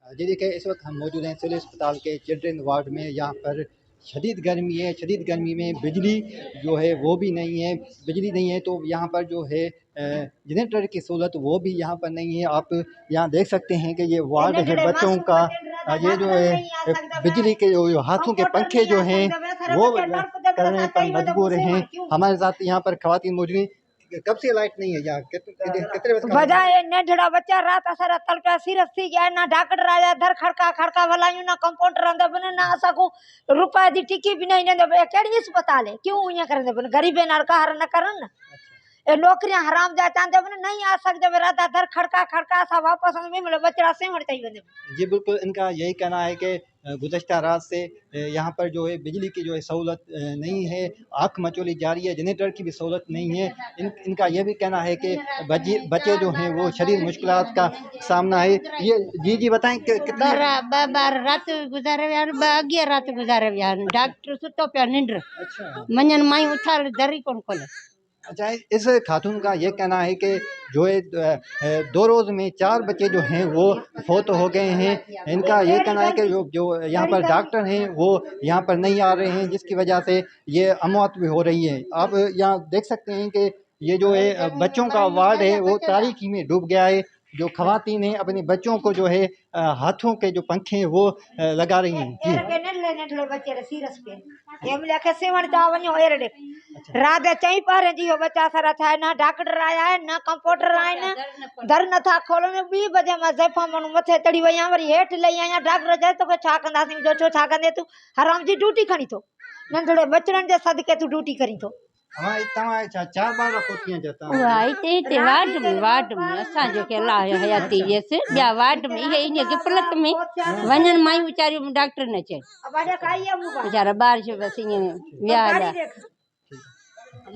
जी देखिए, इस वक्त हम मौजूद हैं सिविल अस्पताल के चिल्ड्रन वार्ड में। यहाँ पर शदीद गर्मी है। शदीद गर्मी में बिजली जो है वो भी नहीं है। बिजली नहीं है तो यहाँ पर जो है जनरेटर की सहूलत वो भी यहाँ पर नहीं है। आप यहाँ देख सकते हैं कि ये वार्ड है बच्चों का। ये जो है बिजली के जो हाथों के पंखे जो हैं वो करने पर मजबूर हैं। हमारे साथ यहाँ पर खवातीन मौजूद हैं। कब से लाइट नहीं है यहाँ? कितने बजे बजाए नेढ़ड़ा बच्चा रात असर तल पे सिरस थी गया ना डॉक्टर आया धर खड़का खड़का वलायू ना कंपाउंडर अंदर बने ना असा को रुपए दी टिकी भी नहीं ने केड़ी अस्पताल है क्यों ये करने बने गरीबे नाल का हर न करन ए नौकरियां हराम जा चांदे बने नहीं आ सकदे वे रात धर खड़का खड़का सा वापस में मिले बच्चा से मर चाहिए बने। जी बिल्कुल, इनका यही कहना है कि गुज़श्ता रात से यहाँ पर जो है बिजली की जो है सहूलत नहीं है। आँख मचोली जा रही है। जनरेटर की भी सहूलत नहीं है। इनका ये भी कहना है कि बच्चे जो हैं वो शदीद मुश्किलात का सामना है। ये जी बताएं कि कितना बार रात गुजारे यार 11 रात गुजारे यार डॉक्टर सुतो पे निंद्र अच्छा मनन माई उठा दरी कौन खोले। अच्छा, इस खातून का ये कहना है कि जो है 2 रोज़ में 4 बच्चे जो हैं वो फौत हो गए हैं। इनका ये कहना है कि जो यहाँ पर डॉक्टर हैं वो यहाँ पर नहीं आ रहे हैं, जिसकी वजह से ये अमौत भी हो रही है। आप यहाँ देख सकते हैं कि ये जो है बच्चों का वार्ड है वो तारीकी में डूब गया है। जो खवातीन हैं अपने बच्चों को जो है हाथों के जो पंखे हैं वो लगा रही हैं। जी रात चई पारे जी हो बच्चा सारा था ना डॉक्टर आया है ना कंपाउंडर आए ना दर न था खोलने 2 बजे में जफा मन मथे चढ़ी वया वरी हेठ लई आया डॉक्टर जाए तो छा कंदासी जो छो छा कंदे तू हराम जी ड्यूटी खणी तो नंढड़े बचड़न जे सदके तू ड्यूटी करी तो हमारे तमा 4 बार कोतियां जाता है। वाई ते वार्ड में असा जो के ला हयाती जैसे बया वार्ड में ये इन के पलट में वनन माई बेचारी डॉक्टर ने चे बेचारा बाहर से बस ये व्याज